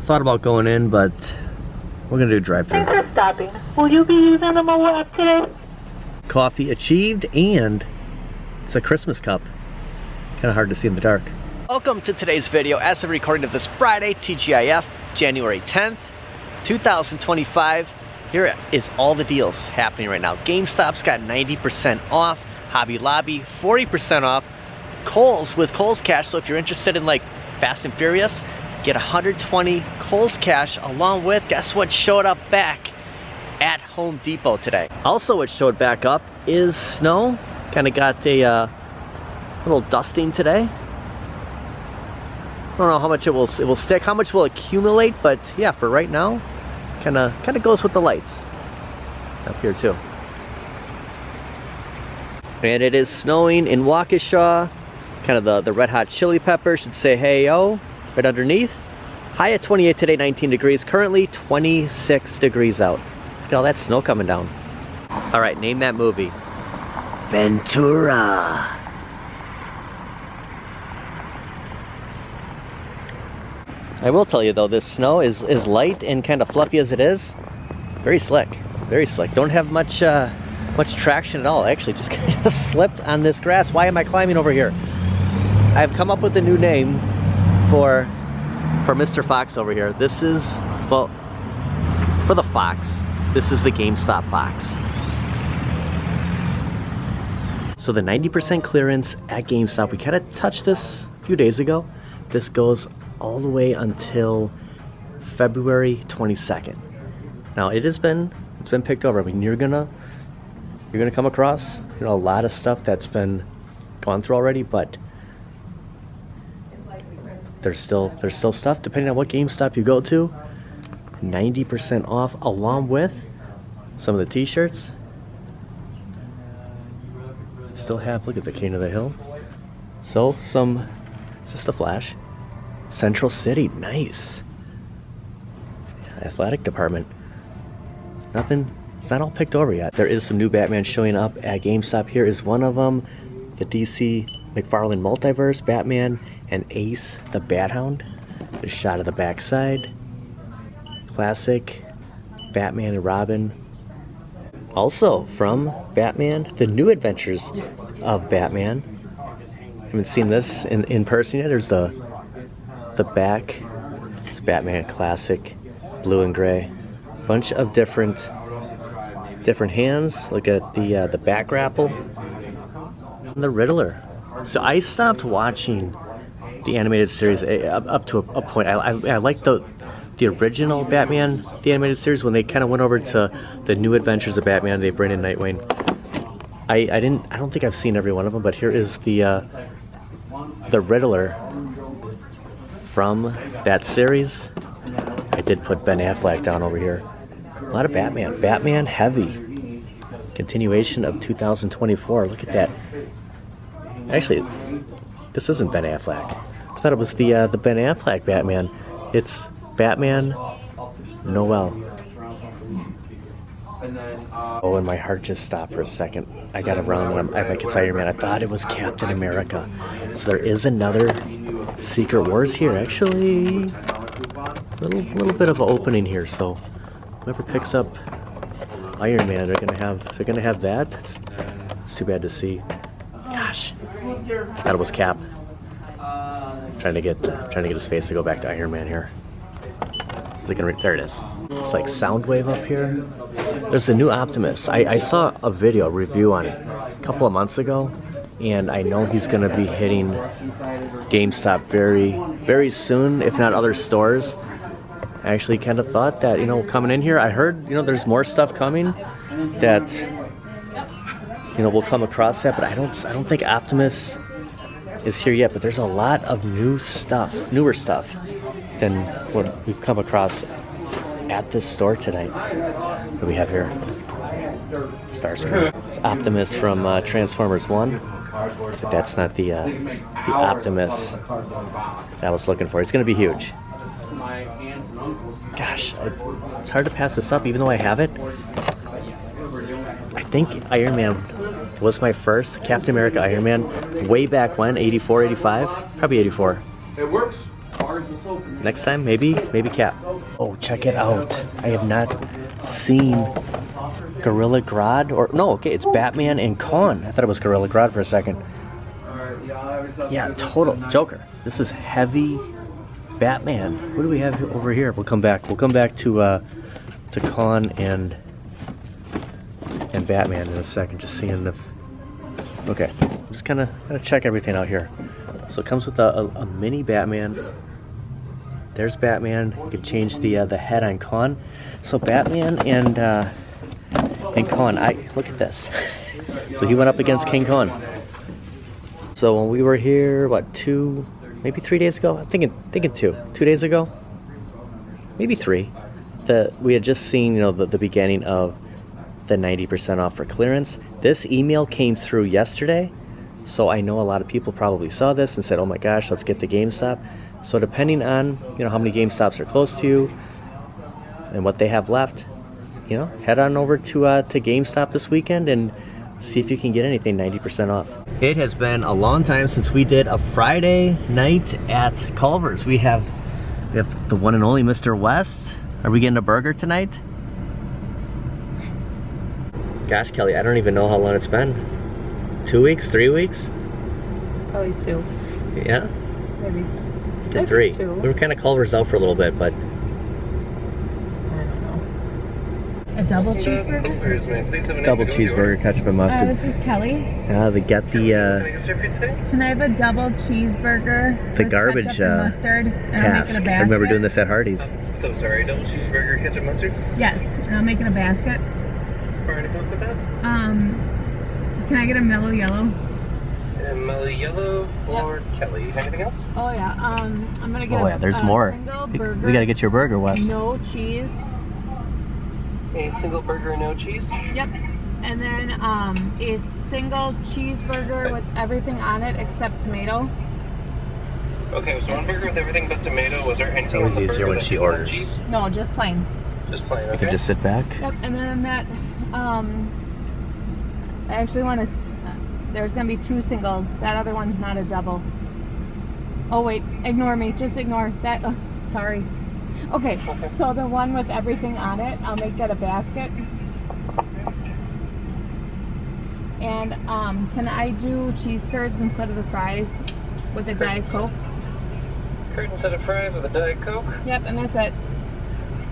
Thought about going in, but we're gonna do drive-thru. Thanks for stopping. Will you be using the mobile app today? Coffee achieved, and it's a Christmas cup. Kind of hard to see in the dark. Welcome to today's video. As of recording of this Friday, TGIF, January 10th, 2025. Here is all the deals happening right now. GameStop's got 90% off. Hobby Lobby, 40% off. Kohl's with Kohl's Cash, so if you're interested in like Fast and Furious, get 120 Kohl's Cash along with, guess what showed up back at Home Depot today. Also what showed back up is snow. Kind of got a little dusting today. I don't know how much it will stick, how much will accumulate, but yeah, for right now, kind of goes with the lights up here too. And it is snowing in Waukesha. Kind of the red hot chili pepper should say hey yo right underneath. High at 28 today, 19 degrees. Currently 26 degrees out. Look at all that snow coming down. All right, name that movie. Ventura. I will tell you though, this snow is light and kind of fluffy as it is. Very slick, very slick. Don't have much traction at all. I actually just kind of slipped on this grass. Why am I climbing over here? I've come up with a new name for Mr. Fox over here. This is, well, for the Fox, this is the GameStop Fox. So the 90% clearance at GameStop, we kind of touched this a few days ago. This goes all the way until February 22nd. Now it's been picked over. I mean, you're gonna come across, a lot of stuff that's been gone through already, but there's still stuff depending on what GameStop you go to. 90% off, along with some of the t-shirts. Still have, look at the King of the Hill. So is this the Flash? Central City, nice. Athletic department. Nothing, it's not all picked over yet. There is some new Batman showing up at GameStop. Here is one of them. The DC McFarlane Multiverse, Batman and Ace the Bat-Hound. The shot of the backside. Classic Batman and Robin. Also from Batman, The New Adventures of Batman. Haven't seen this in person yet. There's the back. It's Batman Classic, blue and gray. Bunch of different hands. Look at the back grapple. And the Riddler. So I stopped watching the animated series up to a point. I like the original Batman, the animated series, when they kind of went over to The New Adventures of Batman. They bring in Nightwing. I don't think I've seen every one of them, but here is the Riddler from that series. I did put Ben Affleck down over here. A lot of Batman heavy. Continuation of 2024. Look at that. Actually, this isn't Ben Affleck. I thought it was the Ben Affleck Batman. It's Batman Noel. Oh, and my heart just stopped for a second. I got around and I'm like, it's Iron Man. I thought it was Captain America. So there is another Secret Wars here. Actually, little bit of an opening here. So whoever picks up Iron Man, they're gonna have that. It's too bad to see. Gosh, I thought it was Cap. Trying to get his face to go back to Iron Man here. Is it gonna there it is. It's like Soundwave up here. There's a new Optimus. I saw a review on it a couple of months ago, and I know he's gonna be hitting GameStop very, very soon, if not other stores. I actually kind of thought that, coming in here, I heard, there's more stuff coming that, we'll come across that, but I don't think Optimus is here yet, but there's a lot of newer stuff than what we've come across at this store tonight. What do we have here? Starscream. It's Optimus from Transformers 1. But that's not the Optimus that I was looking for. It's going to be huge. Gosh, it's hard to pass this up even though I have it. I think Iron Man was my first Captain America Iron Man way back when, 84, 85? Probably 84. It works. Next time, maybe Cap. Oh, check it out. I have not seen Gorilla Grodd, or no, okay, it's Batman and Con. I thought it was Gorilla Grodd for a second. Yeah, total Joker. This is heavy Batman. What do we have over here? We'll come back. We'll come back to Con and Batman in a second. Just seeing if. Okay, just kind of check everything out here. So it comes with a mini Batman. There's Batman. You can change the head on Con. So Batman and Con. Look at this. So he went up against King Kong. So when we were here, what, maybe 3 days ago? I'm thinking 2 days ago, maybe 3. We had just seen, the beginning of the 90% off for clearance. This email came through yesterday, so I know a lot of people probably saw this and said, "Oh my gosh, let's get to GameStop." So depending on how many GameStops are close to you and what they have left, head on over to GameStop this weekend and see if you can get anything 90% off. It has been a long time since we did a Friday night at Culver's. We have the one and only Mr. West. Are we getting a burger tonight? Gosh, Kelly, I don't even know how long it's been. 2 weeks, 3 weeks? Probably 2. Yeah? Maybe. 3. 2. We were kind of Culver's out for a little bit, but a double cheeseburger? Double cheeseburger, ketchup and mustard. This is Kelly. They get the Can I have a double cheeseburger? the with garbage ketchup and mustard, and I'll make it task. a I remember basket? doing this at Hardee's. So sorry, double cheeseburger, ketchup, mustard? Yes, and I'll make it a basket. Or anything else with that? Can I get a mellow yellow? And mellow yellow or Kelly. Anything else? Oh yeah. I'm gonna get. Oh yeah, there's more. Single We burger. gotta get your burger, Wes. No cheese. A single burger, no cheese. Yep. And then a single cheeseburger with everything on it except tomato. Okay, so one burger with everything but tomato. Was there anything? It's always on the easier burger when that she didn't have orders. cheese? No, just plain. Just plain. You Okay. can just sit back. Yep. And then on that, I actually want to. There's gonna be 2 singles. That other one's not a double. Oh wait, ignore me. Just ignore that. Sorry. Okay, so the one with everything on it, I'll make that a basket. And can I do cheese curds instead of the fries with a Diet Coke? Curd instead of fries with a Diet Coke. Yep, and that's it.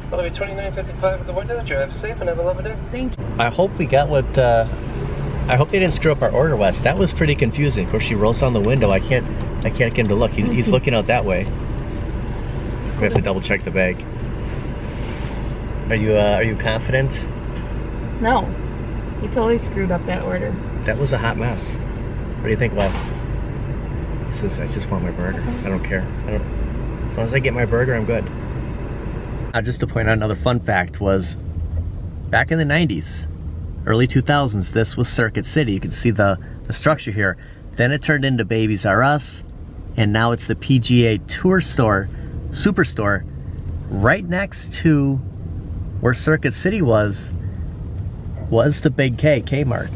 That'll be $29.55 at the window. Drive safe and have a lovely day. Thank you. I hope we got what. I hope they didn't screw up our order, Wes. That was pretty confusing. Of course, she rolls down the window. I can't get him to look. He's looking out that way. We have to double check the bag. Are you confident? No, he totally screwed up that order. That was a hot mess. What do you think, Wes? He says, "I just want my burger. I don't care. As long as I get my burger, I'm good." Just to point out another fun fact was, back in the 90s, early 2000s, this was Circuit City. You can see the structure here. Then it turned into Babies R Us, and now it's the PGA Tour Store, Superstore, right next to where Circuit City was the Big K, Kmart.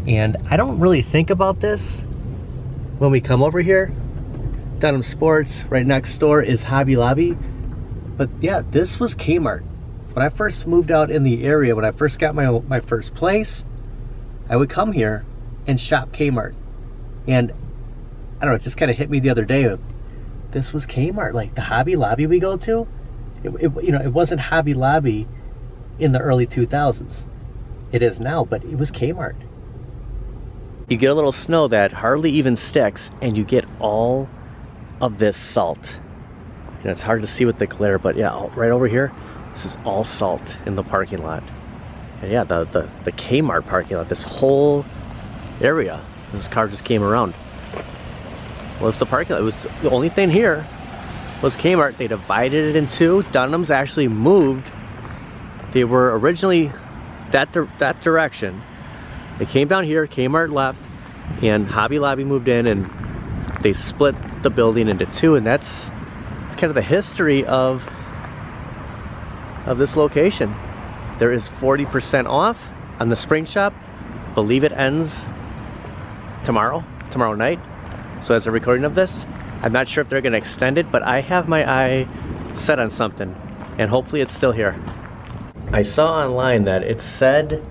And I don't really think about this when we come over here. Dunham Sports, right next door is Hobby Lobby. But yeah, this was Kmart. When I first moved out in the area, when I first got my first place, I would come here and shop Kmart. And I don't know, it just kind of hit me the other day. This was Kmart, like the Hobby Lobby we go to. It wasn't Hobby Lobby in the early 2000s. It is now, but it was Kmart. You get a little snow that hardly even sticks, and you get all of this salt. It's hard to see with the glare, but yeah, right over here, this is all salt in the parking lot. And yeah, the Kmart parking lot, this whole area, this car just came around. Well, it's the parking lot. It was the only thing here was Kmart. They divided it in 2. Dunham's actually moved. They were originally that direction. They came down here, Kmart left, and Hobby Lobby moved in, and they split the building into 2, and that's kind of the history of this location. There is 40% off on the spring shop. Believe it ends tomorrow night. So as a recording of this, I'm not sure if they're gonna extend it, but I have my eye set on something, and hopefully it's still here. I saw online that it said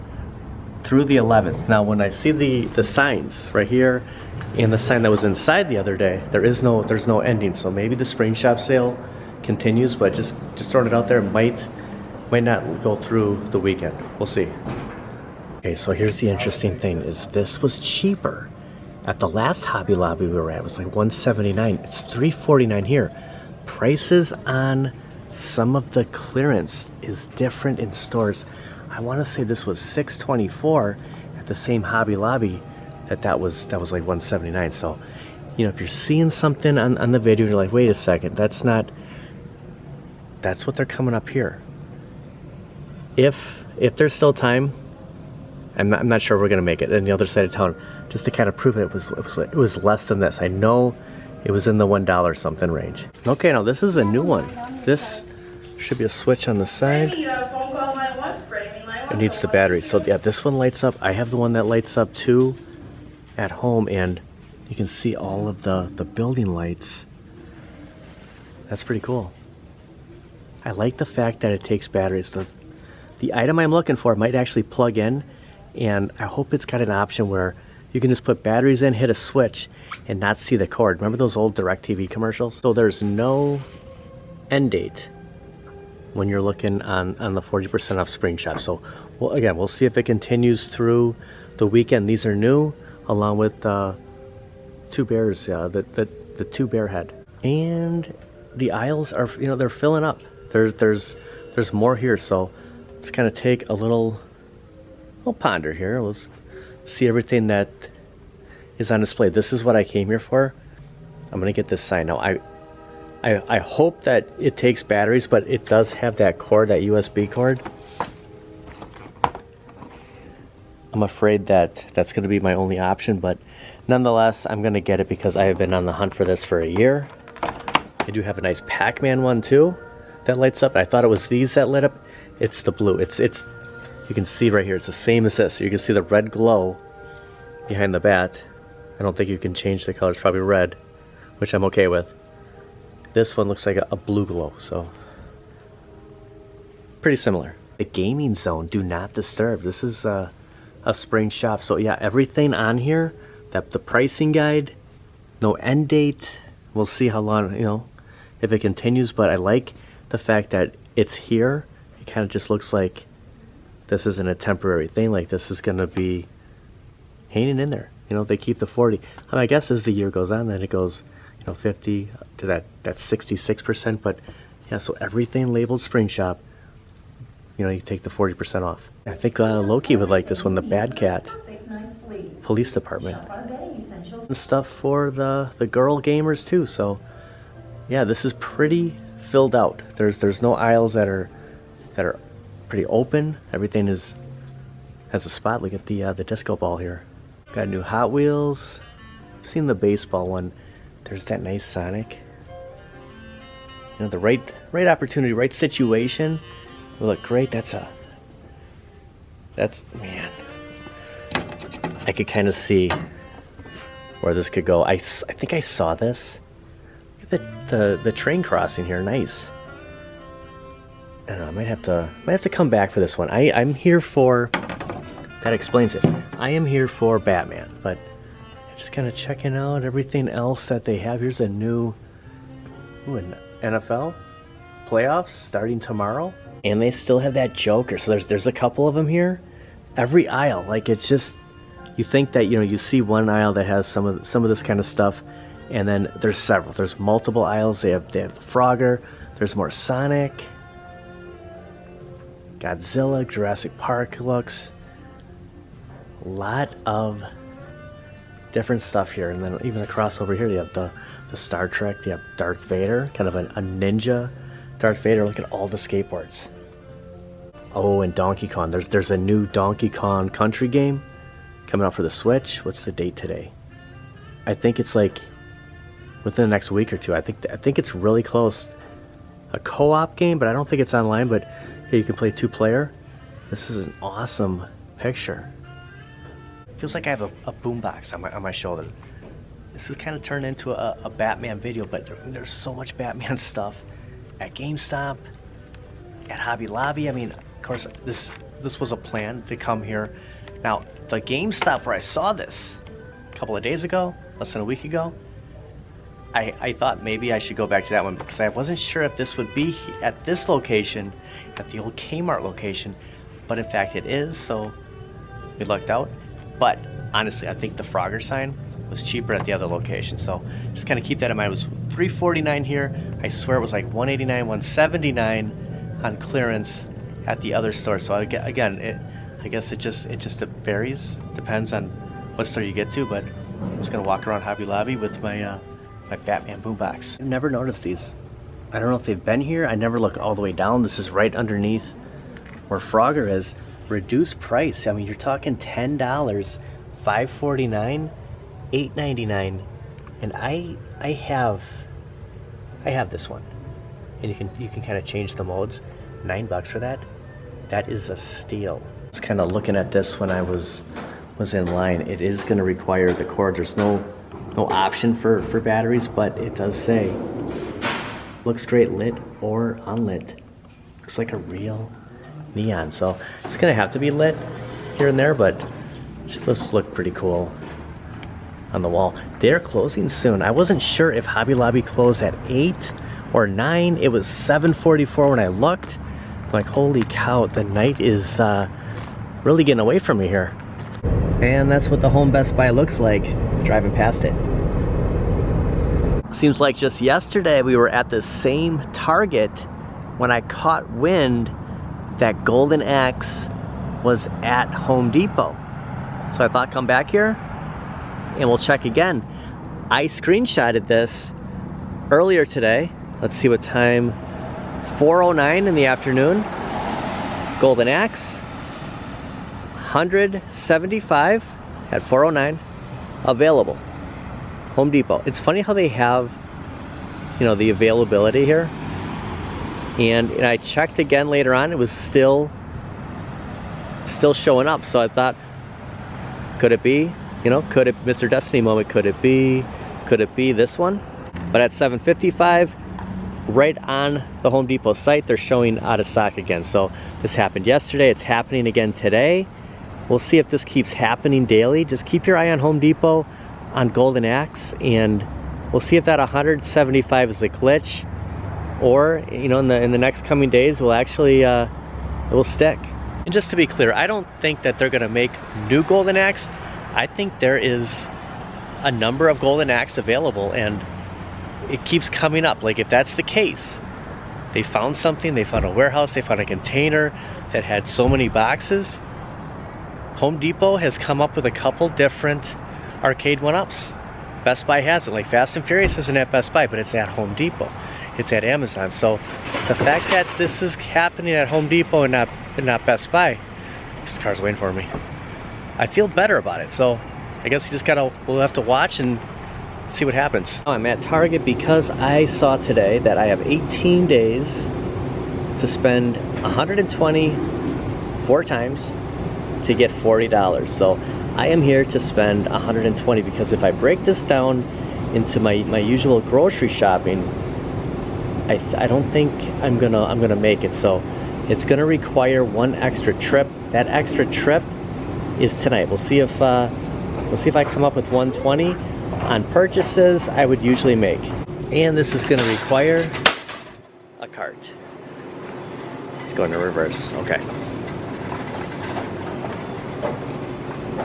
through the 11th. Now when I see the signs right here and the sign that was inside the other day, there's no ending. So maybe the spring shop sale continues, but just throwing it out there, might not go through the weekend. We'll see. Okay, so here's the interesting thing is this was cheaper. At the last Hobby Lobby we were at, it was like $179. It's $349 here. Prices on some of the clearance is different in stores. I want to say this was $624 at the same Hobby Lobby. That was like $179. So, you know, if you're seeing something on the video, you're like, wait a second, that's what they're coming up here. If there's still time, I'm not sure we're gonna make it. And the other side of town, just to kind of prove it was less than this. I know it was in the $1 something range. Okay, now this is a new one. This should be a switch on the side. It needs the battery. So yeah, this one lights up. I have the one that lights up too at home, and you can see all of the building lights. That's pretty cool. I like the fact that it takes batteries. The item I'm looking for might actually plug in, and I hope it's got an option where you can just put batteries in, hit a switch, and not see the cord. Remember those old DirecTV commercials? So there's no end date when you're looking on the 40% off spring shop. So we'll see if it continues through the weekend. These are new, along with two bears, the two bear head. And the aisles are, you know, they're filling up. There's more here, so let's kind of take a little ponder here. Let's see everything that is on display. This is what I came here for. I'm gonna get this sign. Now I hope that it takes batteries, but it does have that cord, that USB cord. I'm afraid that that's going to be my only option, but nonetheless, I'm going to get it because I have been on the hunt for this for a year. I do have a nice Pac-Man one too that lights up. I thought it was these that lit up. It's the blue. It's you can see right here. It's the same as this. So you can see the red glow behind the bat. I don't think you can change the color. It's probably red, which I'm okay with. This one looks like a blue glow, so pretty similar. The gaming zone, do not disturb. This is a spring shop, so yeah, everything on here, that the pricing guide, no end date. We'll see how long, you know, if it continues, but I like the fact that it's here. It kind of just looks like this isn't a temporary thing, like this is gonna be hanging in there. You know, they keep the 40. I guess as the year goes on, then it goes, you know, 50 to that 66%, but yeah, so everything labeled spring shop, you know, you take the 40% off. I think Loki would like this one, the Bad Cat Police Department. And stuff for the girl gamers too, so yeah, this is pretty filled out. There's no aisles that are pretty open. Everything has a spot. Look at the disco ball here. Got new Hot Wheels. I've seen the baseball one. There's that nice Sonic. You know, the right opportunity, right situation will look great. That's man. I could kind of see where this could go. I think I saw this. Look at the train crossing here. Nice. I don't know. I might have to come back for this one. I'm here for. That explains it. I am here for Batman, but just kind of checking out everything else that they have. Here's a new an NFL playoffs starting tomorrow, and they still have that Joker. So there's a couple of them here. Every aisle, like, it's just, you think that, you know, you see one aisle that has some of this kind of stuff, and then there's several. There's multiple aisles. They have the Frogger. There's more Sonic, Godzilla, Jurassic Park looks. A lot of different stuff here, and then even across over here, you have the Star Trek. You have Darth Vader, kind of a ninja Darth Vader. Look at all the skateboards. Oh, and Donkey Kong. There's a new Donkey Kong Country game coming out for the Switch. What's the date today? I think it's like within the next week or two. I think it's really close. A co-op game, but I don't think it's online. But yeah, you can play 2-player. This is an awesome picture. Feels like I have a boombox on my shoulder. this has kind of turned into a Batman video, but there's so much Batman stuff at GameStop, at Hobby Lobby. I mean, of course, this was a plan to come here. Now, the GameStop where I saw this a couple of days ago, less than a week ago, I thought maybe I should go back to that one because I wasn't sure if this would be at this location, at the old Kmart location, but in fact it is, so we lucked out. But honestly, I think the Frogger sign was cheaper at the other location, so just kind of keep that in mind. It was $349 here. I swear it was like $189, $179 on clearance at the other store. So again, I guess it just varies, depends on what store you get to. But I'm just gonna walk around Hobby Lobby with my my Batman boombox. I've never noticed these. I don't know if they've been here. I never look all the way down. This is right underneath where Frogger is. Reduced price. I mean, you're talking $10, $549, $8.99, and I have this one, and you can kind of change the modes. $9 for that. That is a steal. I was kind of looking at this when I was in line. It is going to require the cord. There's no option for batteries, but it does say looks great lit or unlit. Looks like a real neon, so it's gonna have to be lit here and there, but it does look pretty cool on the wall. They're closing soon. I wasn't sure if Hobby Lobby closed at 8 or 9. It was 7:44 when I looked. I'm like, holy cow, the night is really getting away from me here. And that's what the home Best Buy looks like driving past it. Seems like just yesterday we were at the same Target when I caught wind that Golden Axe was at Home Depot. So I thought, come back here and we'll check again. I screenshotted this earlier today. Let's see what time. 4:09 in the afternoon. Golden Axe, 175 at 4:09, available. Home Depot. It's funny how they have, you know, the availability here. And I checked again later on, it was still showing up. So I thought, could it be, you know, could it, Mr. Destiny moment, could it be this one? But at 7:55, right on the Home Depot site, they're showing out of stock again. So this happened yesterday, it's happening again today. We'll see if this keeps happening daily. Just keep your eye on Home Depot on Golden Axe, and we'll see if that 175 is a glitch, or, you know, in the next coming days will actually it will stick. And just to be clear, I don't think that they're gonna make new Golden Axe. I think there is a number of Golden Axe available, and it keeps coming up. Like, if that's the case, they found something, they found a warehouse, they found a container that had so many boxes. Home Depot has come up with a couple different arcade one-ups. Best Buy has it. Like Fast and Furious isn't at Best Buy, but it's at Home Depot. It's at Amazon. So the fact that this is happening at Home Depot and not Best Buy, this car's waiting for me, I feel better about it. So I guess we'll have to watch and see what happens. I'm at Target because I saw today that I have 18 days to spend 120 4 times to get $40. So I am here to spend 120 because if I break this down into my usual grocery shopping, I don't think I'm gonna make it. So it's gonna require one extra trip. That extra trip is tonight. We'll see if I come up with 120 on purchases I would usually make. And this is gonna require a cart. Let's go into reverse. Okay.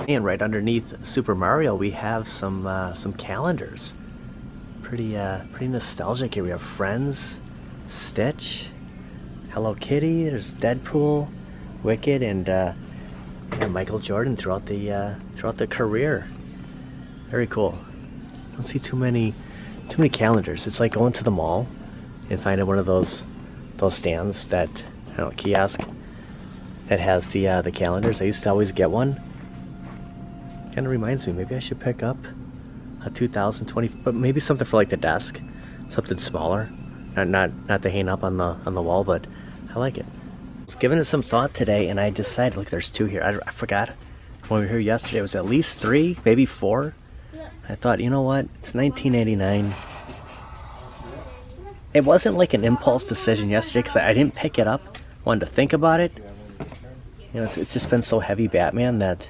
And right underneath Super Mario, we have some calendars. Pretty nostalgic here. We have Friends, Stitch, Hello Kitty. There's Deadpool, Wicked, and Michael Jordan throughout the career. Very cool. I don't see too many calendars. It's like going to the mall and finding one of those stands that, I don't know, kiosk that has the calendars. I used to always get one. Kind of reminds me, maybe I should pick up a 2020, but maybe something for like the desk, something smaller, not to hang up on the wall, but I like it. I was giving it some thought today, and I decided, look, there's 2 here. I forgot when we were here yesterday, it was at least 3, maybe 4. I thought, you know what? It's 1989. It wasn't like an impulse decision yesterday because I didn't pick it up. Wanted to think about it. You know, it's just been so heavy Batman that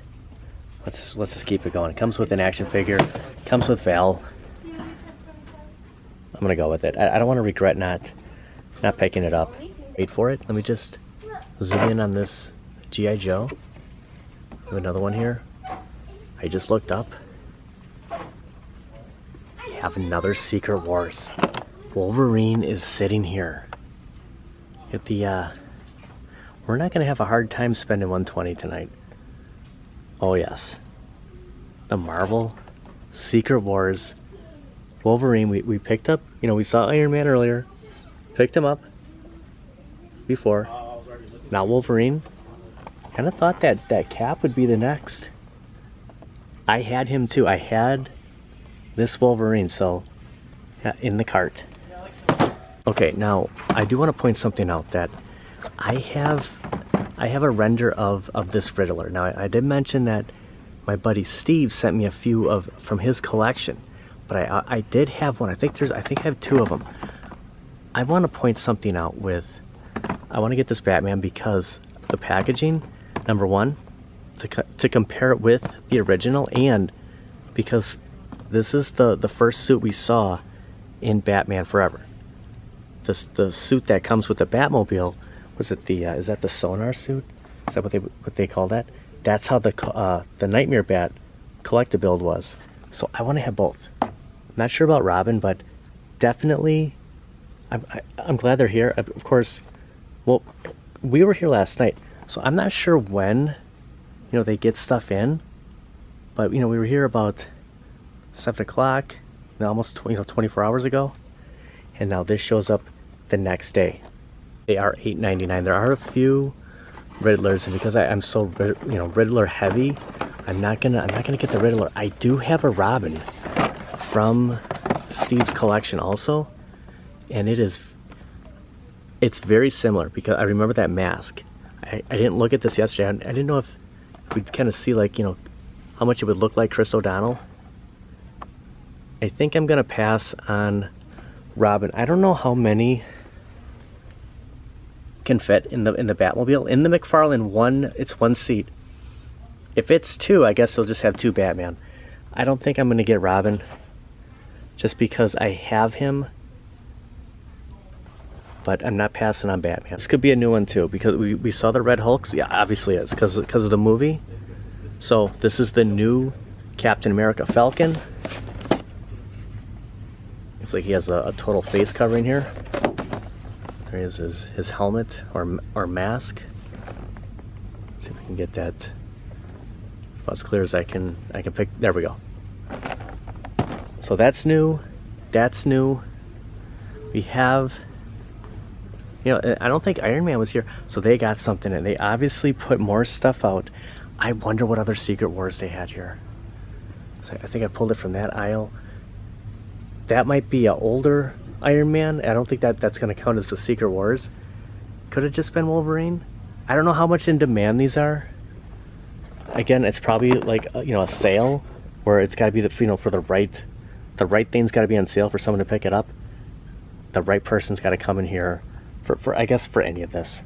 let's just keep it going. It comes with an action figure. Comes with Val. I'm gonna go with it. I don't want to regret not picking it up. Wait for it. Let me just zoom in on this G.I. Joe. We have another one here. I just looked up. We have another Secret Wars. Wolverine is sitting here. Get the we're not gonna have a hard time spending 120 tonight. Oh yes. The Marvel Secret Wars Wolverine. We picked up, you know, we saw Iron Man earlier. Picked him up before. Now Wolverine. Kinda thought that Cap would be the next. I had him too. I had this Wolverine, so yeah, in the cart. Okay, now I do want to point something out that I have a render of this Riddler. Now I did mention that my buddy Steve sent me a few from his collection, but I did have one. I think I have two of them. I want to point something out with. I want to get this Batman because the packaging, number one, to compare it with the original, and because this is the first suit we saw in Batman Forever. The suit that comes with the Batmobile, was it the is that the sonar suit? Is that what they call that? That's how the Nightmare Bat collect-a-build was. So I want to have both. I'm not sure about Robin, but definitely I'm glad they're here. Of course, well, we were here last night, so I'm not sure when, you know, they get stuff in, but you know, we were here about 7 o'clock, you know, almost 24 hours ago, and now this shows up the next day. They are $8.99. There are a few Riddlers, and because I'm so Riddler heavy, I'm not gonna get the Riddler. I do have a Robin from Steve's collection also, and it's very similar because I remember that mask. I didn't look at this yesterday. I didn't know if we'd kind of see, like, you know, how much it would look like Chris O'Donnell. I think I'm gonna pass on Robin. I don't know how many can fit in the Batmobile. In the McFarlane it's one seat. If it's two, I guess they'll just have two Batman. I don't think I'm gonna get Robin just because I have him, but I'm not passing on Batman. This could be a new one too because we saw the Red Hulks. Yeah, obviously it's because of the movie. So this is the new Captain America Falcon. Looks like he has a total face covering here. There is his helmet or mask. See if I can get that as clear as I can pick. There we go. So that's new. That's new. We have, you know, I don't think Iron Man was here, so they got something in. They obviously put more stuff out. I wonder what other Secret Wars they had here. So I think I pulled it from that aisle. That might be an older Iron Man. I don't think that's going to count as the Secret Wars. Could have just been Wolverine. I don't know how much in demand these are. Again, it's probably like a sale where it's got to be for the right thing's got to be on sale for someone to pick it up. The right person's got to come in here for I guess for any of this.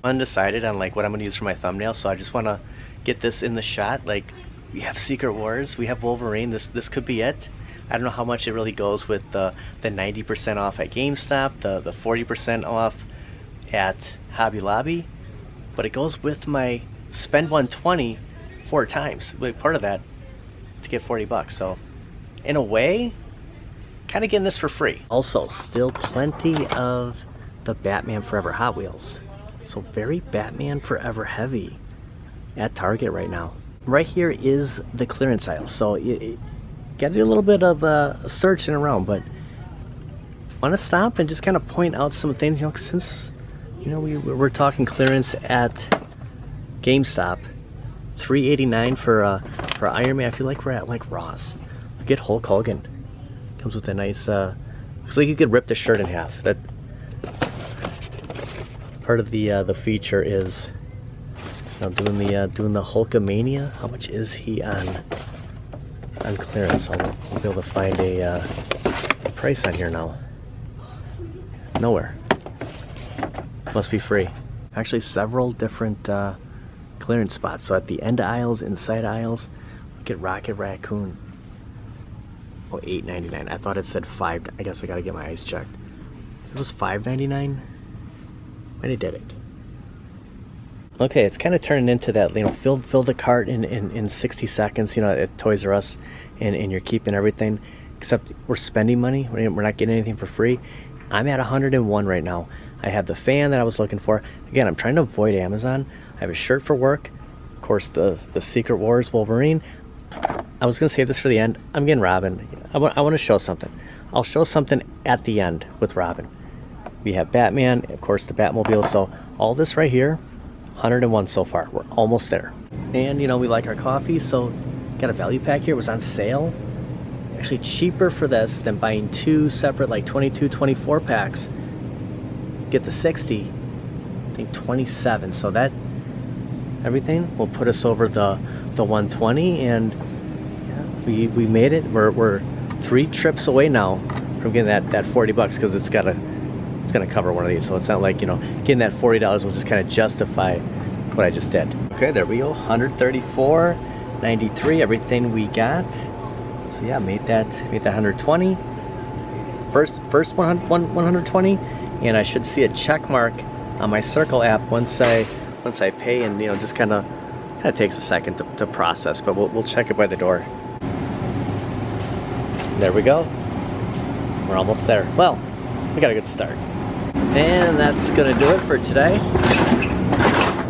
I'm undecided on like what I'm going to use for my thumbnail, so I just want to get this in the shot. Like, we have Secret Wars, we have Wolverine. This could be it. I don't know how much it really goes with the 90% off at GameStop, the 40% off at Hobby Lobby, but it goes with my spend 120 4 times. Like, part of that to get 40 bucks. So in a way, kind of getting this for free. Also, still plenty of the Batman Forever Hot Wheels. So very Batman Forever heavy at Target right now. Right here is the clearance aisle. So gotta do a little bit of searching around, but want to stop and just kind of point out some things, since we're talking clearance at GameStop. $3.89 for Iron Man. I feel like we're at like Ross. Get Hulk Hogan. Comes with a nice looks like you could rip the shirt in half. That part of the feature is doing the Hulkamania. How much is he on on clearance. We'll be able to find a price on here now. Nowhere. Must be free. Actually, several different clearance spots. So at the end aisles, inside aisles, look at Rocket Raccoon. Oh, $8.99. I thought it said $5. I guess I gotta get my eyes checked. It was $5.99. And it did it. Okay, it's kind of turning into that, you know, fill the cart in 60 seconds, you know, at Toys R Us, and you're keeping everything, except we're spending money. We're not getting anything for free. I'm at 101 right now. I have the fan that I was looking for. Again, I'm trying to avoid Amazon. I have a shirt for work. Of course, the Secret Wars Wolverine. I was going to save this for the end. I'm getting Robin. I want to show something. I'll show something at the end with Robin. We have Batman, of course, the Batmobile. So all this right here, 101 so far. We're almost there. And, you know, we like our coffee, so got a value pack here. It was on sale. Actually cheaper for this than buying two separate, like 22, 24 packs. Get the 60, I think 27. So that, everything will put us over the 120, and yeah, we made it. We're 3 trips away now from getting that $40, because it's gonna cover one of these. So it's not like, you know, getting that $40 will just kind of justify what I just did. Okay, there we go. 134.93, everything we got. So yeah, made that 120. First 120, and I should see a check mark on my Circle app once I pay, and, you know, just kind of takes a second to process, but we'll check it by the door. There we go. We're almost there. Well, we got a good start. And that's gonna do it for today.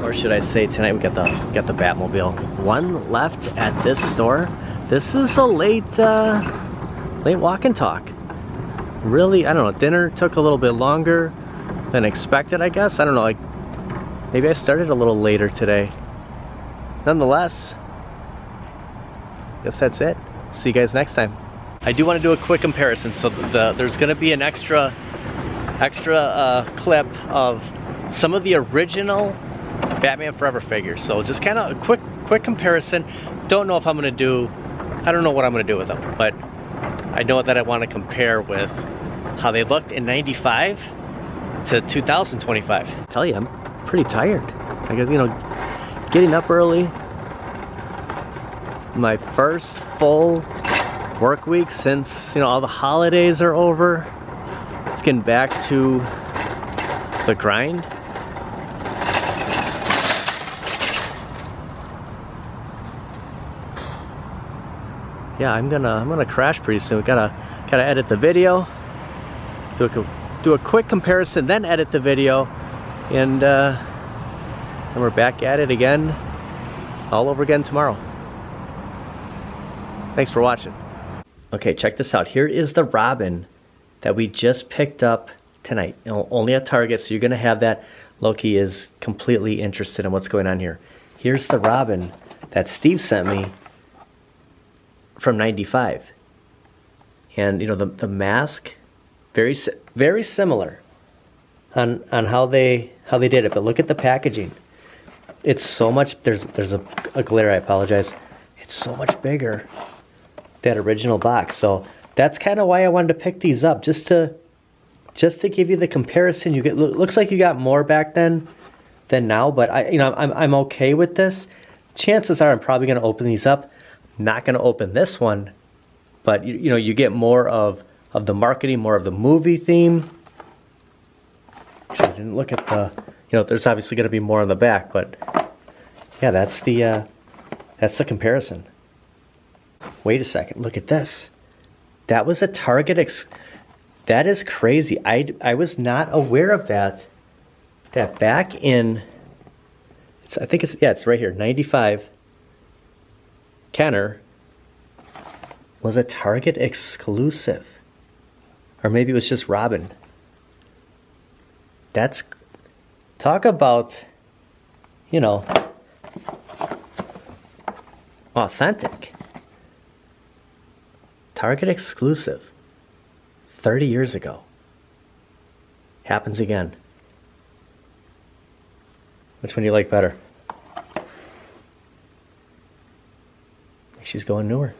Or should I say tonight? We got the Batmobile. One left at this store. This is a late walk and talk. Really, I don't know, dinner took a little bit longer than expected, I guess. I don't know, like, maybe I started a little later today. Nonetheless, I guess that's it. See you guys next time. I do want to do a quick comparison. So there's going to be an extra clip of some of the original Batman Forever figures. So just kind of a quick comparison. Don't know if I'm going to do, I don't know what I'm going to do with them, but I know that I want to compare with how they looked in '95 to 2025. I tell you, I'm pretty tired. I guess, you know, getting up early, my first full work week since, you know, all the holidays are over. Just getting back to the grind. Yeah, I'm gonna crash pretty soon. We gotta edit the video, do a quick comparison, then edit the video, and we're back at it again, all over again tomorrow. Thanks for watching. Okay, check this out. Here is the Robin that we just picked up tonight. You know, only at Target, so you're gonna have that. Loki is completely interested in what's going on here. Here's the Robin that Steve sent me from '95, and, you know, the mask, very similar on how they did it. But look at the packaging. It's so much. There's a glare. I apologize. It's so much bigger. That original box. So that's kind of why I wanted to pick these up, just to give you the comparison. You get, looks like you got more back then than now, but I'm okay with this. Chances are I'm probably going to open these up. Not going to open this one, but you know, you get more of the marketing, more of the movie theme. Actually, I didn't look at the, you know, there's obviously going to be more on the back, but yeah, that's the comparison. Wait a second, look at this. That was a Target that is crazy. I was not aware of that. That back in, I think it's right here, '95. Kenner was a Target exclusive. Or maybe it was just Robin. That's, talk about, you know, authentic. Target exclusive. 30 years ago. Happens again. Which one do you like better? She's going newer.